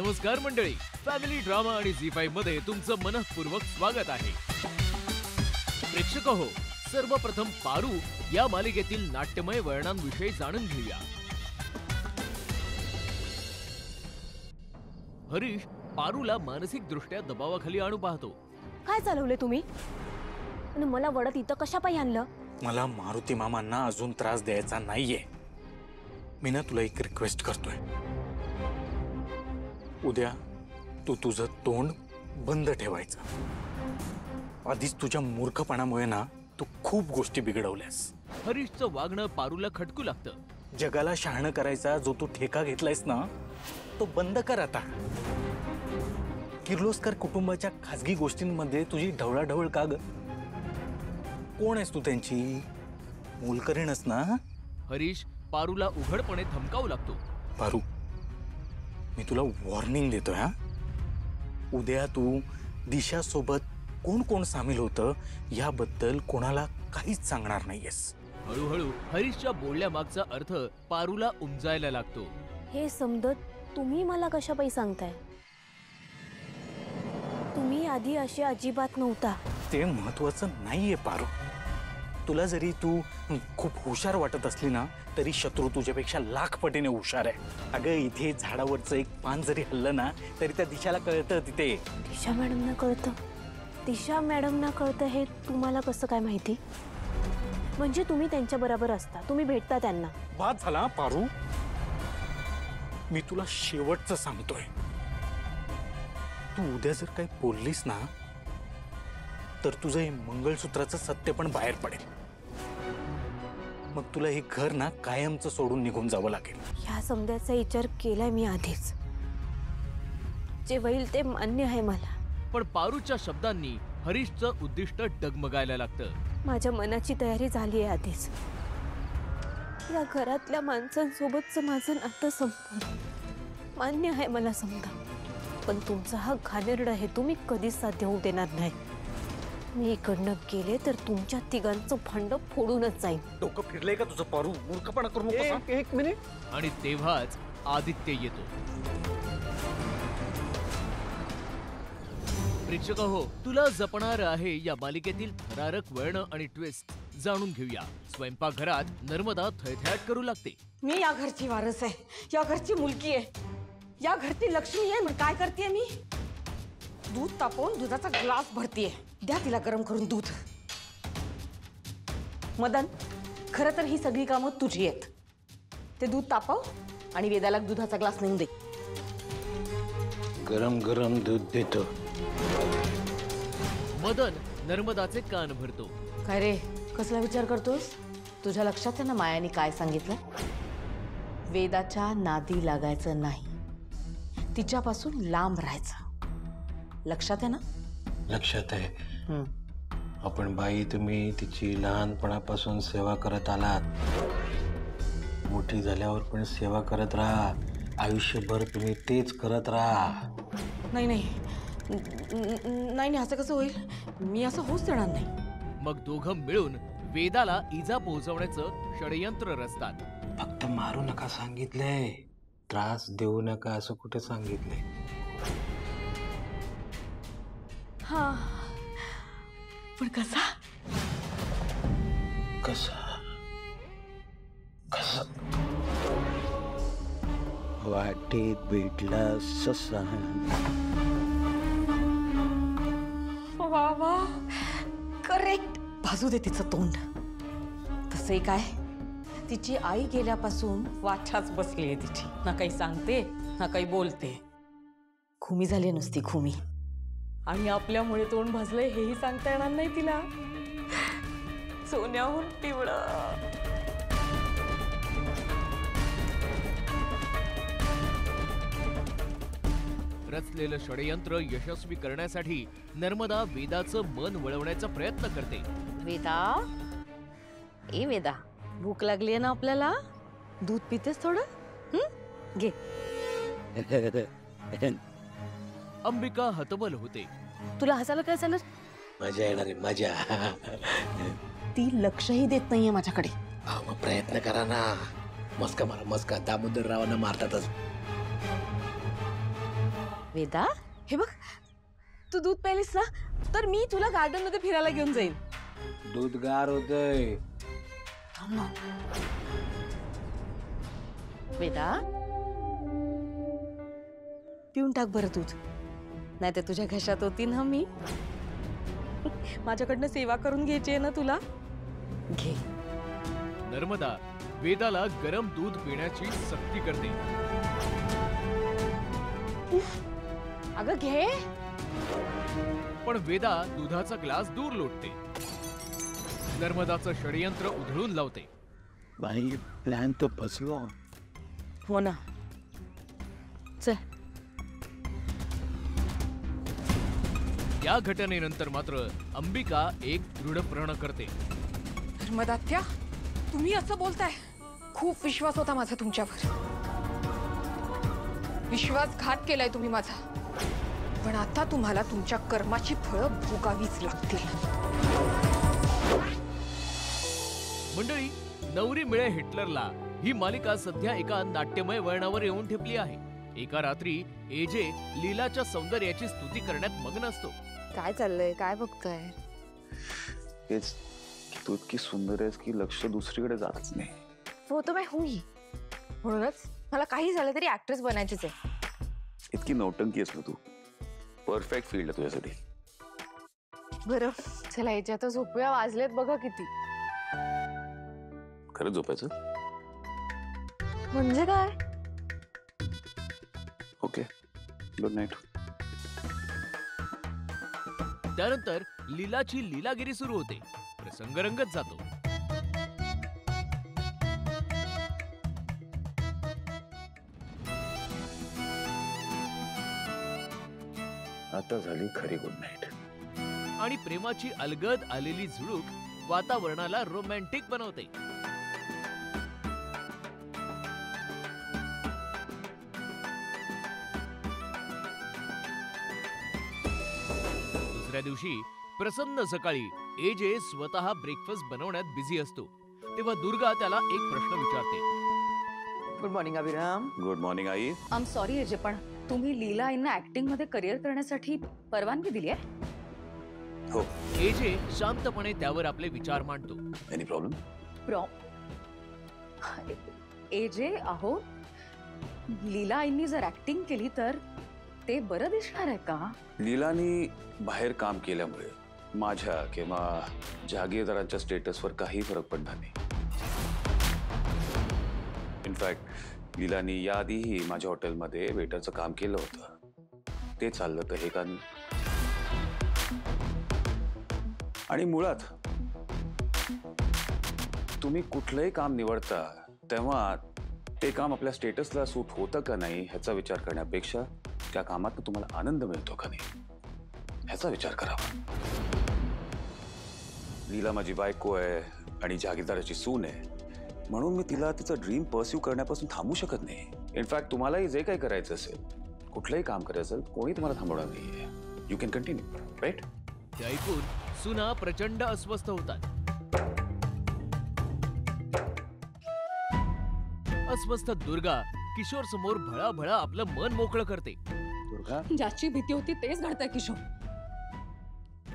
नमस्कार मंडळी, family drama आणि झी5 मध्ये तुमचं मनःपूर्वक स्वागत आहे। प्रेक्षक हो, सर्वप्रथम पारू या मालिकेतील नाट्यमय वर्णनांविषयी जाणून घेऊया। हरीश पारूला मानसिक दृष्ट्या दबावाखाली आणू पाहतो। काय चालवले तुम्ही? आणि मला वडत इथं कशा पायी आणलं? मला मारुती मामांना अजून त्रास द्यायचा नाहीये। मी ना तुला एक रिक्वेस्ट करतोय, उद्या तू तुझं तोंड बंद ठेवायचं। आधीच तुझ्या मूर्खपणामुळे ना तू खूप गोष्टी बिघडवल्यास। हरीशचं वागणं पारूला खटकू लागतं। जगाला शहाणं करायचा जो तू ठेका घेतलायस ना, तो बंद कर आता। किर्लोस्कर कुटुंबाच्या खासगी गोष्टींमध्ये तुझी ढवळाढवळ का ग? कोण आहेस तू त्यांची? मूलकरीणच ना? हरीश पारूला उघडपणे धमकावू लागतो। पारू, मी तुला वॉर्निंग देतोय हा। उद्या तू दिशा सोबत कोण कोण सामील होतं याबद्दल कोणाला काहीच सांगणार नाहीयेस। हळूहळू हरीशच्या बोलण्यामागचा अर्थ पारूला उमजायला लागतो। हे समजत तुम्ही मला कशा पायी सांगताय? तुम्ही आधी असे अजिबात नव्हता। ते महत्वाचं नाहीये पारू। तुला जरी तू खूप हुशार वाटत असली ना, तरी शत्रू तुझ्यापेक्षा लाख पटीने हुशार आहे। अगं, इथे झाडावरचं एक पान जरी हल्लं ना, तरी त्या दिशाला कळतं तिथे। दिशा मॅडमना कळतं? दिशा मॅडमना कळतं हे तुम्हाला कसं काय माहिती? म्हणजे तुम्ही त्यांच्या बरोबर असता, तुम्ही भेटता त्यांना। बाद झाला पारू, मी तुला शेवटचं सांगतोय। तू उद्या जर काही बोललीस ना, तर तुझं हे मंगळसूत्राचं सत्य पण बाहेर पडेल। मग तुला हे घर ना कायमचं सोडून निघून जावं लागेल। ह्या समजायचा विचार केलाय मी आधीच। जे होईल ते मान्य आहे मला। पण पारूच्या शब्दांनी हरीशचं उद्दिष्ट डगमगायला लागतं। माझ्या मनाची तयारी झाली आहे आधीच। या घरातल्या माणसांसोबतचं माझं नातं संपलं, मान्य आहे मला समजा। पण तुमचा हा घाणेरडा हे तुम्ही कधीच साध्य होऊ देणार नाही। मी इकडनं गेले तर तुमच्या तिघांचं भांड फोडूनच जाईल। डोकं फिरलंय का तुझं पारू? मूर्खपणा करू नकोस। एक मिनिट। आणि तेव्हाच आदित्य येतो। प्रेक्षक हो, तुला जपणार आहे या मालिकेतील थरारक वळण आणि ट्विस्ट जाणून घेऊया। स्वयंपाकघरात नर्मदा थैथयाट करू लागते। मी या घरची वारस आहे, या घरची मुलगी आहे, या घरची लक्ष्मी आहे। मग काय करते मी? दूध तापवून दुधाचा ग्लास भरतीये। द्या तिला गरम करून दूध। मदन, खरं तर ही सगळी कामं तुझी आहेत। ते दूध तापव आणि वेदाला दुधाचा ग्लास नेऊन दे। गरम गरम दूध देतो। मदन नर्मदाचे कान भरतो। काय रे, कसला विचार करतोस? तुझ्या लक्षात आहे ना मायाने काय सांगितलं? वेदाच्या नादी लागायचं नाही, तिच्यापासून लांब राहायचं। लक्षात आहे ना? लक्षात आहे। आपण बाई, तुम्ही तिची लहानपणापासून सेवा करत आलात, मोठी झाल्यावर पण सेवा करत राहा। आयुष्यभर तुम्ही तेच करत राहा। नाही नाही नाही, असं कसं होईल? मी असं होऊच देणार नाही। मग दोघं मिळून वेदाला इजा पोहोचवण्याचं षडयंत्र रचतात। फक्त मारू नका सांगितलंय, त्रास देऊ नका असं कुठे सांगितलंय? हा, पण कसा? कसा कसा? वाटेत भेटला ससा। वा वा, करेक्ट। भाजू दे तिचं तोंड। तसंही काय, तिची आई गेल्यापासून वाचाच बसली आहे तिची। ना काही सांगते ना काही बोलते। खुमी झाली नुसती खुमी। आणि आपल्यामुळे तोंड भाजलंय हेही सांगता येणार नाही तिला। सोन्याहून पिवळं। रचलेलं षडयंत्र यशस्वी करण्यासाठी नर्मदा वेदाचं मन वळवण्याचा प्रयत्न करते। वेदा, ए वेदा, भूक लागली आहे ना आपल्याला? दूध पितेस थोडं? घे। अंबिका हतबल होते। तुला हसायला काय झालं? मजा येणार आहे, मजा। ती लक्षही देत नाहीये माझ्याकडे। मग प्रयत्न करा ना। मस्का मारा, मस्का। दामोदर रावांना मारतातच। वेदा, हे बघ, तू दूध प्यायलीस ना, तर मी तुला गार्डन मध्ये फिरायला घेऊन जाईन. दूध गार होतंय. थांब ना. वेदा, पिऊन टाक बरं दूध, नाही तर तुझ्या घशात होती ना मी. माझ्याकडनं सेवा करून घ्यायची आहे ना तुला. घे. नर्मदा वेदाला गरम दूध पिण्याची सक्ती करते. अगं घे. पण वेदा दुधाचा ग्लास दूर लोटते. नर्मदाचं षडयंत्र उधळून लावते. बाई प्लॅन तो फसलो. हो ना. चल. या घटनेनंतर मात्र अंबिका एक दृढ प्रण करते. नर्मदात्या, तुम्ही असं बोलताय? खूप विश्वास होता माझा तुमच्यावर. विश्वासघात केलाय तुम्ही माझा. पण आता तुम्हाला तुमच्या कर्माची फळं भोगावीच लागतील. मंडळी, नवरी मिळे हिटलरला ही मालिका सध्या एका नाट्यमय वळणावर येऊन ठेपली आहे. एका रात्री एजे लीलाच्या सौंदर्याची स्तुती करण्यात मग्न असतो. काय चाललंय? काय बघताय? तेच की तू इतकी सुंदर आहेस की लक्ष दुसरीकडे जातच नाही. हो तो मैं हूं ही. म्हणूनच मला काही झालं तरी ऍक्ट्रेस बनायचीच आहे. इतकी नौटंकी आहेस तू. परफेक्ट फील्ड आहे तुझ्यासाठी. बरं चला याच्यात झोपूया. वाजलेत बघा किती. खरंच झोपायचं? म्हणजे काय? Okay, good night. त्यानंतर लीलाची लीलागिरी सुरू होते. प्रसंग रंगत जातो. आता झाली खरी गुड नाईट. आणि प्रेमाची अलगद आलेली झुळूक वातावरणाला रोमॅन्टिक बनवते. दुसऱ्या दिवशी प्रसन्न सकाळी एजे स्वतः ब्रेकफास्ट बनवण्यात बिझी असतो. तेव्हा दुर्गा त्याला एक प्रश्न विचारते. Good morning Abhiram. Good morning I. I am sorry AJ, पण तुम्ही लीला यांना ऍक्टिंग मध्ये करिअर करण्यासाठी परवानगी दिली आहे? हो. एजे शांतपणे त्यावर आपले विचार मांडतो. Any problem? एजे अहो, लीला आईंनी जर ऍक्टिंग केली तर ते बरं दिसणार आहे का? लीलानी बाहेर काम केल्यामुळे माझ्या किंवा जहागीरदारांच्या स्टेटसवर काही फरक पडणार नाही. इनफॅक्ट लीलानी याआधीही माझ्या हॉटेलमध्ये वेटरचं काम केलं होतं. ते चाललं तर हे का नाही. आणि मुळात तुम्ही कुठलंही काम निवडता तेव्हा ते काम आपल्या स्टेटसला सूट होतं का नाही ह्याचा विचार करण्यापेक्षा त्या कामात तुम्हाला आनंद मिळतो का नाही ह्याचा विचार करावा. लीला माझी बायको आहे आणि जहागीरदाराची सून आहे, म्हणून मी तिला तिचं ड्रीम पर्स्यू करण्यापासून थांबू शकत नाही. इनफॅक्ट तुम्हालाही जे काही करायचं असेल, कुठलंही काम करायचं असेल, कोणी तुम्हाला थांबवणार नाहीये. You can continue, right? ते ऐकून सुना प्रचंड अस्वस्थ होतात. अस्वस्थ दुर्गा किशोर समोर भळाभळा आपलं मन मोकळं करते. दुर्गा, ज्याची भीती होती तेच घडतंय किशोर.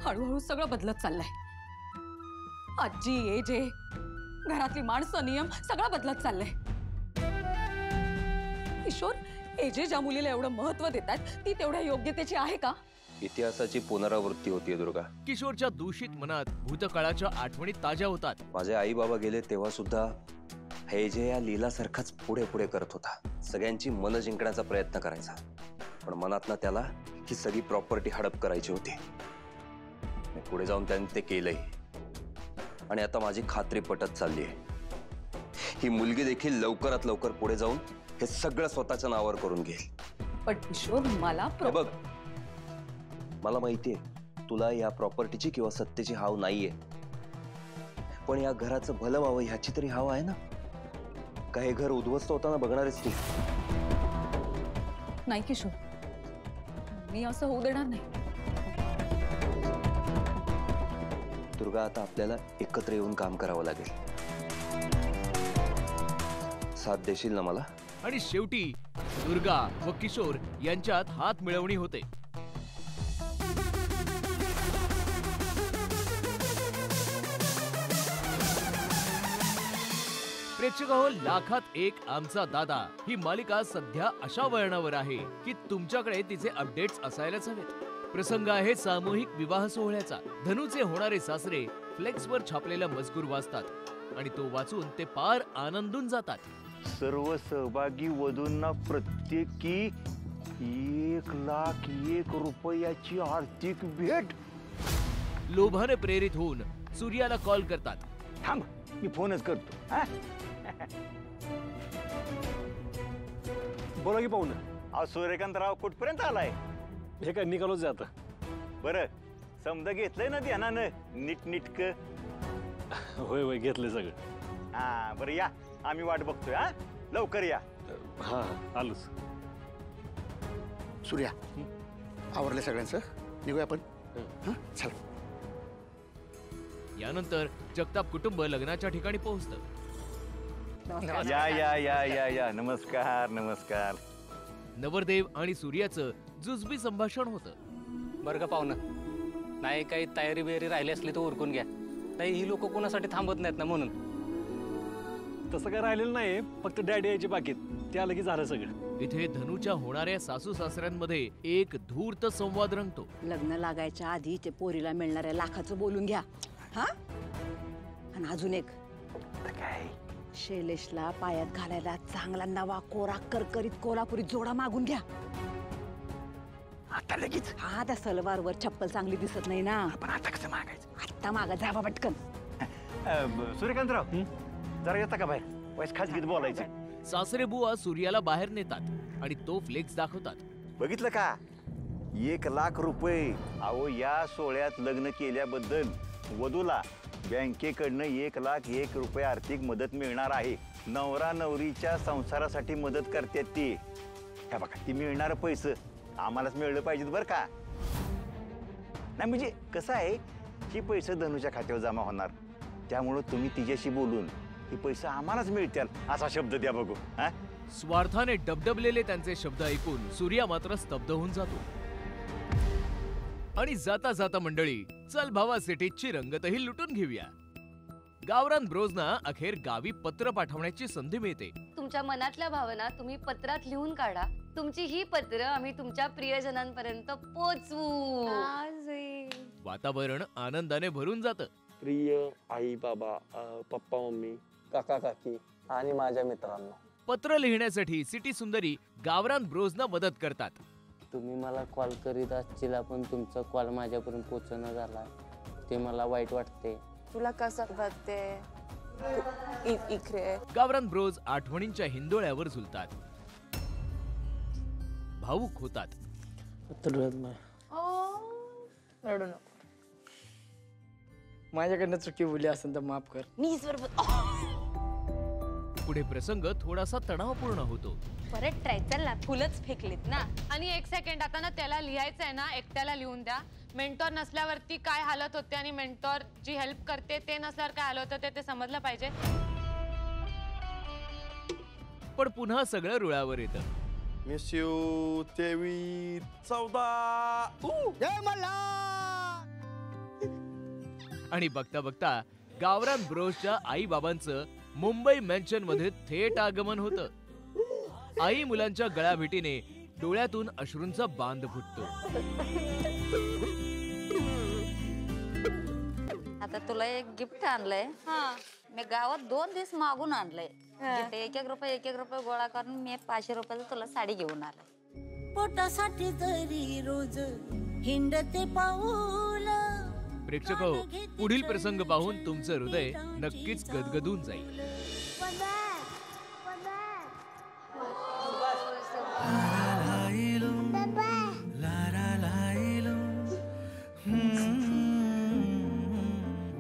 हळूहळू सगळं बदलत चाललंय. आजी, एजे, घरातली माणसं, नियम सगळं बदलत चाललंय. किशोर, एजे ज्या मुलीला एवढं महत्व देतात ती तेवढ्या योग्यतेची आहे का? इतिहासाची पुनरावृत्ती होतीये दुर्गा. किशोरच्या दूषित मनात भूतकाळाच्या आठवणी ताज्या होतात. माझे आई बाबा गेले तेव्हा सुद्धा हे जे या लीला सारखाच पुढे पुढे करत होता. सगळ्यांची मन जिंकण्याचा प्रयत्न करायचा, पण मनातनं त्याला ही सगळी प्रॉपर्टी हडप करायची होती. पुढे जाऊन त्याने ते केलंही. आणि आता माझी खात्री पटत चालली आहे, ही मुलगी देखील लवकरात लवकर पुढे जाऊन हे सगळं स्वतःच्या नावावर करून घेईल. पण किशोर, मला बघ, मला माहितीये तुला या प्रॉपर्टीची किंवा सत्तेची हाव नाहीये, पण या घराचं भलं व्हावं ह्याची तरी हाव आहे ना. का हे घर उद्ध्वस्त होताना बघणारेच तू? नाही किशोर, मी असं होऊ देणार नाही. दुर्गा, आता आपल्याला एकत्र येऊन काम करावं लागेल. साथ देशील ना मला? आणि शेवटी दुर्गा व किशोर यांच्यात हात मिळवणी होते. प्रेक्षकाहो, लाखात एक आमचा दादा ही मालिका सध्या अशा वळणावर आहे की तुमच्याकडे तिचे अपडेट्स असायलाच हवेत. प्रसंग आहे सामूहिक विवाह सोहळ्याचा. धनुचे होणारे सासरे फ्लेक्सवर छापलेला मजकूर वाचतात आणि तो वाचून ते पार आनंदून जातात. सर्व सहभागी वधूंना प्रत्येकी 1,01,000 रुपयाची आर्थिक भेट. लोभाने प्रेरित होऊन सूर्याला कॉल करतात. थांब, मी फोनच करतो. हा? बोला की पाहुणं. अहो सूर्यकांतराव कुठपर्यंत आलाय? हे काय निघालोच जात. बरं, समजा घेतलंय ना ध्यानानं नीटनीटक? होय होय, घेतले सगळं. हा बरं, या आम्ही वाट बघतोय. हा, लवकर या. हा आलोच. सूर्या, आवरले सगळ्यांचं, निघूया आपण. चल. यानंतर जगताप कुटुंब लग्नाच्या ठिकाणी पोहोचतं. या या या या या, नमस्कार नमस्कार. नवरदेव आणि सूर्याचं जुजबी संभाषण होतं. बरं का पाहुणं, नाही काही तयारी बियारी राहिली असली तर उरकून घ्या. नाही, ही लोक कोणासाठी थांबत नाहीत ना म्हणून. तसं काय राहिलेलं नाही, फक्त डॅडी यायची बाकीत, ते आलं की झालं सगळं. इथे धनुच्या होणाऱ्या सासू सासऱ्यांमध्ये एक धूर्त संवाद रंगतो. लग्न लागायच्या आधी ते पोरीला मिळणाऱ्या लाखाचं बोलून घ्या. हा, आणि अजून एक काय, शैलेशला पायात घालायला चांगला नवा कोरा करकरीत कोल्हापुरी जोडा मागून घ्या. आता लगेच? हा, त्या सलवारवर चप्पल चांगली दिसत नाही ना. पण आता कसं मागायचं? आता मागा, जावा पटकन. सूर्यकांतराव, जरा येता का बाहेर? वयस खास गीत बोलायचं. सासरे बुवा सूर्याला बाहेर नेतात आणि तो फ्लेक्स दाखवतात. बघितलं का? 1,00,000 रुपये. अहो, या सोहळ्यात लग्न केल्याबद्दल वधूला बँकेकडनं 1,01,000 रुपये आर्थिक मदत मिळणार आहे. नवरा नवरीच्या संसारासाठी मदत करतात ती. ह्या बघा, ती मिळणार पैसे आम्हालाच मिळलं पाहिजेत बरं का? नाही म्हणजे कसं आहे, ही पैसे धनुच्या खात्यावर जमा होणार, त्यामुळं तुम्ही तिच्याशी बोलून ही पैसे आम्हालाच मिळतील असा शब्द द्या बघू. हा, स्वार्थाने डबडबलेले त्यांचे शब्द ऐकून सूर्या मात्र स्तब्ध होऊन जातो. आणि जाता जाता मंडळी, चल भावा सिटीची रंगतही लुटून घेऊया. गावरान ब्रोजना अखेर गावी पत्र पाठवण्याची संधी मिळते. तुमच्या मनातल्या भावना तुम्ही पत्रात लिहून काढा. तुमची ही पत्र आम्ही तुमच्या प्रियजनांपर्यंत पोचवू. वातावरण आनंदाने भरून जातं. प्रिय आई बाबा, पप्पा मम्मी, काका काकी आणि माझ्या मित्रांना पत्र लिहिण्यासाठी सिटी सुंदरी गावरान ब्रोजना मदत करतात. तुम्ही मला कॉल करीत असतील, पण तुमचा कॉल माझ्यापर्यंत पोहोचणं झाला, ते मला वाईट वाटते. तुला कसं वाटते? इकडे गावरान ब्रोज आठवणींच्या हिंदोळ्यावर झुलतात, भावुक होतात. रडू नको. माझ्याकडनं चुकी बोलली असेल तर माफ कर. मीच पुढे प्रसंग थोडासा तणावपूर्ण होतो. परत ट्राय, चल ना. फुलच फेकलीत ना. आणि एक सेकंड, आता ना त्याला लिहायचं आहे ना, एकट्याला लिहून द्या. मेंटॉर नसल्यावरती काय हालत होते आणि मेंटॉर जी हेल्प करते ते नसल्यावर काय हालत होते ते समजलं पाहिजे. पण पुन्हा सगळं रुळावर येतं. Miss you 23 14. आणि बघता बघता गावरान ब्रोजच्या आई बाबांचं मुंबई मॅन्शन मध्ये थेट आगमन होतं. आई मुलांच्या गळाभेटीने डोळ्यातून अश्रूंचा बांध फुटतो. आता तुला एक गिफ्ट आणलंय. मी गावात 2 दिवस मागून आणलंय. 1-1 रुपये गोळा करून मी 500 रुपयाचं तुला साडी घेऊन आलाय. पोटासाठी तरी रोज हिंडते पाऊल. प्रेक्षक हो, पुढील प्रसंग पाहून तुमचं हृदय नक्कीच गदगदून जाईल.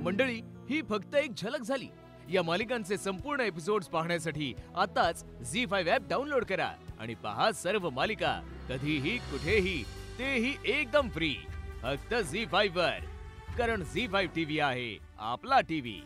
मंडळी, ही फक्त एक झलक झाली. या मालिकांचे संपूर्ण एपिसोड्स पाहण्यासाठी आताच झी5 ॲप डाउनलोड करा आणि पहा सर्व मालिका कधीही कुठेही, तेही एकदम फ्री. फक्त झी5 वर. कारण झी5 टीव्ही आहे आपला टीव्ही.